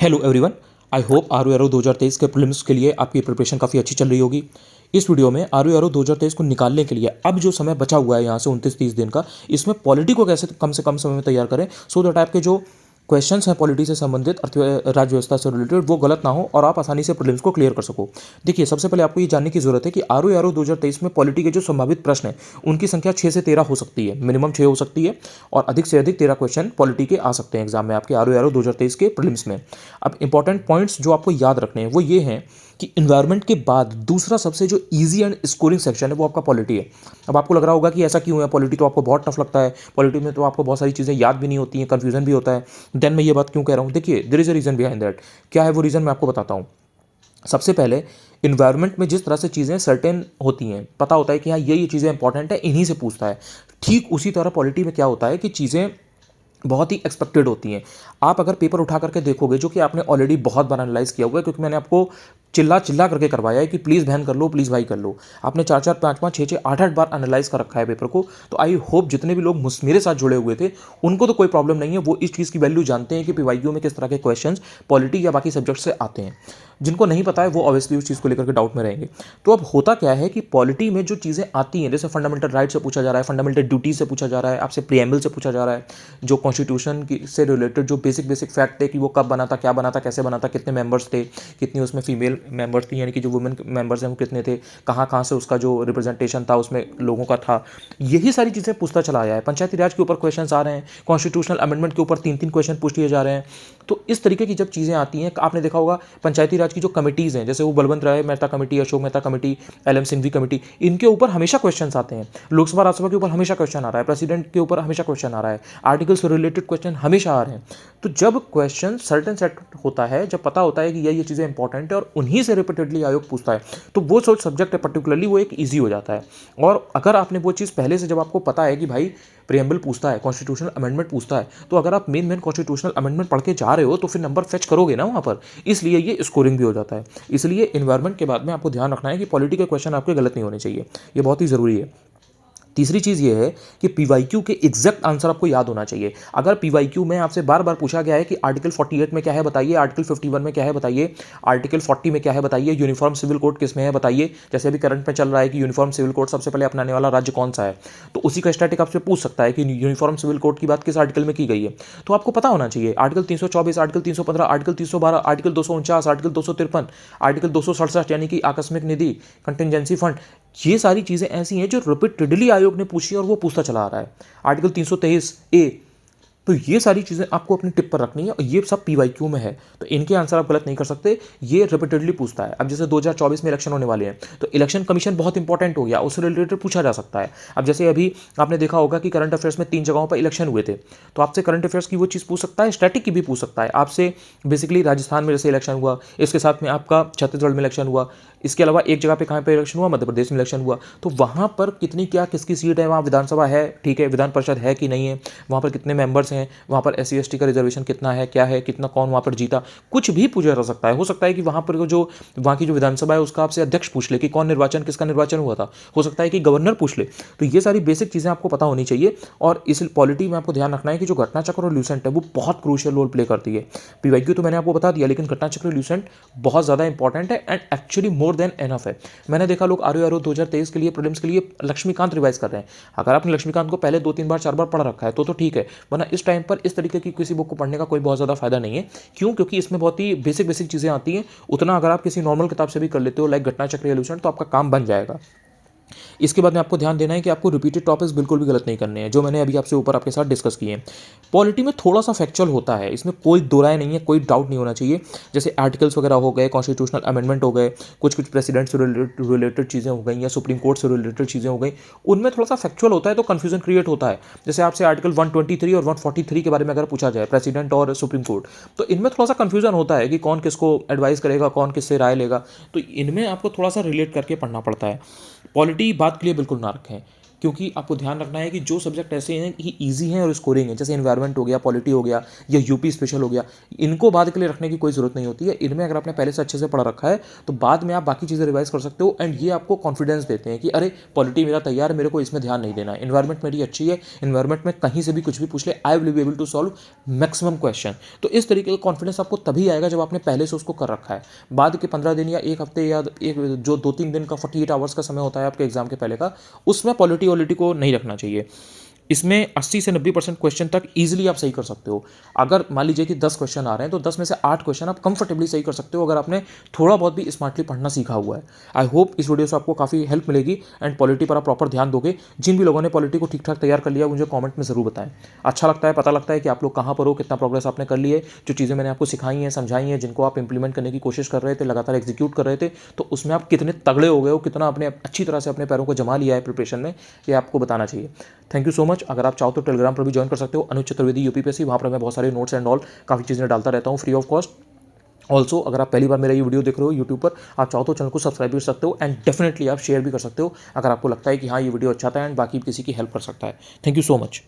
Hello everyone. I hope R O ARO 2023 के prelims के लिए आपकी प्रिपरेशन काफ़ी अच्छी चल रही होगी। इस वीडियो में आर ओ एरो 2023 को निकालने के लिए अब जो समय बचा हुआ है यहाँ से 29-30 दिन का, इसमें पॉलिटी को कैसे कम से कम समय में तैयार करें सो दैट आपके जो क्वेश्चंस हैं पॉलिटी से संबंधित, राज्य व्यवस्था से रिलेटेड, वो गलत ना हो और आप आसानी से प्रीलिम्स को क्लियर कर सको। देखिए, सबसे पहले आपको ये जानने की जरूरत है कि आर ओ एरो 2023 में पॉलिटी के जो संभावित प्रश्न हैं उनकी संख्या 6 से 13 हो सकती है, मिनिमम 6 हो सकती है और अधिक से अधिक 13 क्वेश्चन पॉलिटी के आ सकते हैं एग्जाम में आपके आर ओ एरो 2023 के प्रीलिम्स में। अब इंपॉर्टेंट पॉइंट्स जो आपको याद रखने हैं वो ये हैं कि इन्वायरमेंट के बाद दूसरा सबसे जो इजी एंड स्कोरिंग सेक्शन है वो आपका पॉलिटी है। अब आपको लग रहा होगा कि ऐसा क्यों है, पॉलिटी तो आपको बहुत टफ लगता है, पॉलिटी में तो आपको बहुत सारी चीज़ें याद भी नहीं होती हैं, कंफ्यूजन भी होता है। देन मैं ये बात क्यों कह रहा हूँ, देखिए there is a reason behind that. क्या है वो रीज़न, मैं आपको बताता हूँ। सबसे पहले, इन्वायरमेंट में जिस तरह से चीज़ें सर्टेन होती हैं, पता होता है कि हाँ ये चीज़ें इंपॉर्टेंट है, इन्हीं से पूछता है, ठीक उसी तरह पॉलिटी में क्या होता है कि चीज़ें बहुत ही एक्सपेक्टेड होती हैं। आप अगर पेपर उठा करके देखोगे, जो कि आपने ऑलरेडी बहुत बार एनालाइज किया हुआ है, क्योंकि मैंने आपको चिल्ला चिल्ला करके करवाया है कि प्लीज़ बहन कर लो, प्लीज़ भाई कर लो। आपने 4-4, 5-5, 6-6, 8-8 बार एनालाइज कर रखा है पेपर को। तो आई होप जितने भी लोग मेरे साथ जुड़े हुए थे उनको तो कोई प्रॉब्लम नहीं है, वो इस चीज़ की वैल्यू जानते हैं कि पीवाईक्यू में किस तरह के क्वेश्चंस पॉलिटी या बाकी सब्जेक्ट से आते हैं। जिनको नहीं पता है वो ऑब्वियसली उस चीज़ को लेकर के डाउट में रहेंगे। तो अब होता क्या है कि पॉलिटी में जो चीज़ें आती हैं, जैसे फंडामेंटल राइट से पूछा जा रहा है, फंडामेंटल ड्यूटी से पूछा जा रहा है, आपसे प्रीएम्बल से पूछा जा रहा है, जो कॉन्स्टिट्यूशन से रिलेटेड जो बेसिक फैक्ट थे कि वो कब बना था, क्या बना था, कैसे बना था, कितने मेंबर्स थे, कितनी उसमें फीमेल मेंबर्स थी, यानी कि जो वुमेन मेंबर्स हैं वो कितने थे, कहाँ कहाँ से उसका जो रिप्रेजेंटेशन था उसमें लोगों का था, यही सारी चीज़ें पूछता चला आया है। पंचायती राज के ऊपर क्वेश्चन आ रहे हैं, कॉन्स्टिट्यूशनल अमेंडमेंट के ऊपर 3-3 क्वेश्चन पूछ लिए जा रहे हैं। तो इस तरीके की जब चीज़ें आती हैं, आपने देखा होगा पंचायती राज की जो कमिटीज़ हैं, जैसे वो Balwant Rai Mehta committee, Ashok Mehta committee, L M. Singhvi committee, इनके ऊपर हमेशा क्वेश्चंस आते हैं। लोकसभा राज्यसभा के ऊपर हमेशा क्वेश्चन आ रहा है, प्रेसिडेंट के ऊपर हमेशा क्वेश्चन आ रहा है, आर्टिकल से रिलेटेड क्वेश्चन हमेशा आ रहे हैं। तो जब क्वेश्चन सर्टेन सेट होता है, जब पता होता है कि ये चीज़ें इंपॉर्टेंट है और उन्हीं से रिपीटेडली आयोग पूछता है, तो वो जो सब्जेक्ट है पर्टिकुलरली वो एक ईजी हो जाता है। और अगर आपने वो चीज़ पहले से, जब आपको पता है कि भाई प्रियम्बल पूछता है, कॉन्स्टिट्यूशनल अमेंडमेंट पूछता है, तो अगर आप मेन कॉन्स्टिट्यूशनल अमेंडमेंट पढ़ के जा रहे हो तो फिर नंबर फेच करोगे ना वहाँ पर, इसलिए ये स्कोरिंग भी हो जाता है। इसलिए इन्वायरमेंट के बाद में आपको ध्यान रखना है कि पॉलिटी के क्वेश्चन आपके गलत नहीं होने चाहिए, ये बहुत ही ज़रूरी है। तीसरी चीज़ ये है कि पीवाईक्यू के एग्जैक्ट आंसर आपको याद होना चाहिए। अगर पीवाईक्यू में आपसे बार बार पूछा गया है कि आर्टिकल 48 में क्या है बताइए, आर्टिकल 51 में क्या है बताइए, आर्टिकल 40 में क्या है बताइए, यूनिफॉर्म सिविल कोड किस में है बताइए, जैसे अभी करंट में चल रहा है कि यूनिफॉर्म सिविल कोड सबसे पहले अपनाने वाला राज्य कौन सा है, तो उसी का स्टैटिक आपसे पूछ सकता है कि यूनिफॉर्म सिविल कोड की बात किस आर्टिकल में की गई है। तो आपको पता होना चाहिए article 324, article 315, article 312, article 249, article 253, article 267 यानी कि आकस्मिक निधि, कंटिजेंसी फंड, ये सारी चीज़ें ऐसी हैं जो रिपीटेडली आयोग ने पूछी और वो पूछता चला आ रहा है। आर्टिकल 323 ए, तो ये सारी चीज़ें आपको अपनी टिप पर रखनी है और ये सब पीवाईक्यू में है, तो इनके आंसर आप गलत नहीं कर सकते। ये रिपीटेडली पूछता है। अब जैसे 2024 में इलेक्शन होने वाले हैं, तो इलेक्शन कमीशन बहुत इंपॉर्टेंट हो गया, उससे रिलेटेड पूछा जा सकता है। अब जैसे अभी आपने देखा होगा कि करंट अफेयर्स में 3 जगहों पर इलेक्शन हुए थे, तो आपसे करंट अफेयर्स की वो चीज़ पूछ सकता है, स्टैटिक की भी पूछ सकता है आपसे। बेसिकली राजस्थान में जैसे इलेक्शन हुआ, इसके साथ में आपका छत्तीसगढ़ में इलेक्शन हुआ, इसके अलावा एक जगह पे कहाँ पे इलेक्शन हुआ, मध्य प्रदेश में इलेक्शन हुआ, तो वहाँ पर कितनी क्या किसकी सीट है, वहाँ विधानसभा है, ठीक है, विधान परिषद है कि नहीं है, वहाँ पर कितने मेंबर्स हैं, वहाँ पर SC ST का रिजर्वेशन कितना है, क्या है, कितना कौन वहाँ पर जीता, कुछ भी पूछा जा सकता है। हो सकता है कि वहाँ पर जो वहाँ की जो विधानसभा है उसका आपसे अध्यक्ष पूछ ले कि कौन निर्वाचन, किसका निर्वाचन हुआ था, हो सकता है कि गवर्नर पूछ ले। तो ये सारी बेसिक चीज़ें आपको पता होनी चाहिए। और इस पॉलिटी में आपको ध्यान रखना है कि जो घटना चक्र और ल्यूसेंट है वो बहुत क्रूशियल रोल प्ले करती है। पीवाईक्यू तो मैंने आपको बता दिया, लेकिन घटना चक्र ल्यूसेंट बहुत ज़्यादा इंपॉर्टेंट है and actually more than enough है। मैंने देखा लोग आर ओ 2023 के लिए प्रीलिम्स के लिए लक्ष्मीकांत रिवाइज कर रहे हैं। अगर आपने लक्ष्मीकांत को पहले 2-3 बार 4 बार पढ़ रखा है तो ठीक है, वरना इस टाइम पर इस तरीके की किसी बुक को पढ़ने का कोई बहुत ज़्यादा फायदा नहीं है। क्यों? क्योंकि इसमें बहुत ही बेसिक चीज़ें आती हैं। उतना अगर आप किसी नॉर्मल किताब से भी कर लेते हो, लाइक घटना चक्र या ल्यूसेंट, तो आपका काम बन जाएगा। इसके बाद में आपको ध्यान देना है कि आपको रिपीटेड टॉपिक्स बिल्कुल भी गलत नहीं करने हैं, जो मैंने अभी आपसे ऊपर आपके साथ डिस्कस किए हैं। पॉलिटी में थोड़ा सा फैक्चुअल होता है, इसमें कोई दो राय नहीं है, कोई डाउट नहीं होना चाहिए। जैसे आर्टिकल्स वगैरह हो गए, कॉन्स्टिट्यूशनल अमेंडमेंट हो गए, कुछ प्रेसिडेंट से रिलेटेड चीज़ें हो गई या सुप्रीम कोर्ट से रिलेटेड चीज़ें हो गई, उनमें थोड़ा सा फैक्चुअल होता है तो कन्फ्यूजन क्रिएट होता है। जैसे आपसे आर्टिकल 123 और 143 के बारे में अगर पूछा जाए, प्रेसिडेंट और सुप्रीम कोर्ट, तो इनमें थोड़ा सा कन्फ्यूजन होता है कि कौन किसको एडवाइस करेगा, कौन किससे राय लेगा, तो इनमें आपको थोड़ा सा रिलेट करके पढ़ना पड़ता है। पॉलिटी बात के लिए बिल्कुल ना रखें। क्योंकि आपको ध्यान रखना है कि जो सब्जेक्ट ऐसे हैं कि ईजी हैं और स्कोरिंग है, जैसे इन्वायरमेंट हो गया, पॉलिटी हो गया या यूपी स्पेशल हो गया, इनको बाद के लिए रखने की कोई ज़रूरत नहीं होती है। इनमें अगर आपने पहले से अच्छे से पढ़ रखा है तो बाद में आप बाकी चीज़ें रिवाइज कर सकते हो, एंड ये आपको कॉन्फिडेंस देते हैं कि अरे पॉलिटी मेरा तैयार है, मेरे को इसमें ध्यान नहीं देना, इन्वायरमेंट मेरी अच्छी है, इन्वायरमेंट में कहीं से भी कुछ भी पूछ ले I will be able to solve maximum question. तो इस तरीके का कॉन्फिडेंस आपको तभी आएगा जब आपने पहले से उसको कर रखा है। बाद के 15 दिन या एक हफ्ते या एक जो 2-3 दिन का 48 आवर्स का समय होता है आपके एग्जाम के पहले का, उसमें पॉलिटी वॉलिटी को नहीं रखना चाहिए। इसमें 80 से 90% क्वेश्चन तक ईजिली आप सही कर सकते हो। अगर मान लीजिए कि 10 क्वेश्चन आ रहे हैं तो 10 में से 8 क्वेश्चन आप कंफर्टेबली सही कर सकते हो अगर आपने थोड़ा बहुत भी स्मार्टली पढ़ना सीखा हुआ है। आई होप इस वीडियो से आपको काफ़ी हेल्प मिलेगी एंड पॉलिटी पर आप प्रॉपर ध्यान दोगे। जिन भी लोगों ने पॉलिटी को ठीक ठाक तैयार कर लिया मुझे कॉमेंट में ज़रूर बताएं। अच्छा लगता है, पता लगता है कि आप लोग कहाँ पर हो, कितना प्रोग्रेस आपने कर ली है, जो चीज़ें मैंने आपको सिखाई हैं, समझाई हैं, जिनको आप इंप्लीमेंट करने की कोशिश कर रहे थे, लगातार एग्जीक्यूट कर रहे थे, तो उसमें आप कितने तगड़े हो गए हो, कितना आपने अच्छी तरह से अपने पैरों को जमा लिया है प्रिपरेशन में, ये आपको बताना चाहिए। Thank you so much. अगर आप चाहो तो टेलीग्राम पर भी ज्वाइन कर सकते हो, अनुज चतुर्वेदी यूपीपीएससी, वहाँ पर मैं बहुत सारे नोट्स एंड ऑल काफ़ी चीज़ें डालता रहता हूँ फ्री ऑफ कॉस्ट। ऑल्सो अगर आप पहली बार मेरा ये वीडियो देख रहे हो यूट्यूब पर, आप चाहो तो चैनल को सब्सक्राइब कर सकते हो एंड डेफिनेटली आप शेयर भी कर सकते हो अगर आपको लगता है कि हाँ ये वीडियो अच्छा था एंड बाकी किसी की हेल्प कर सकता है। Thank you so much.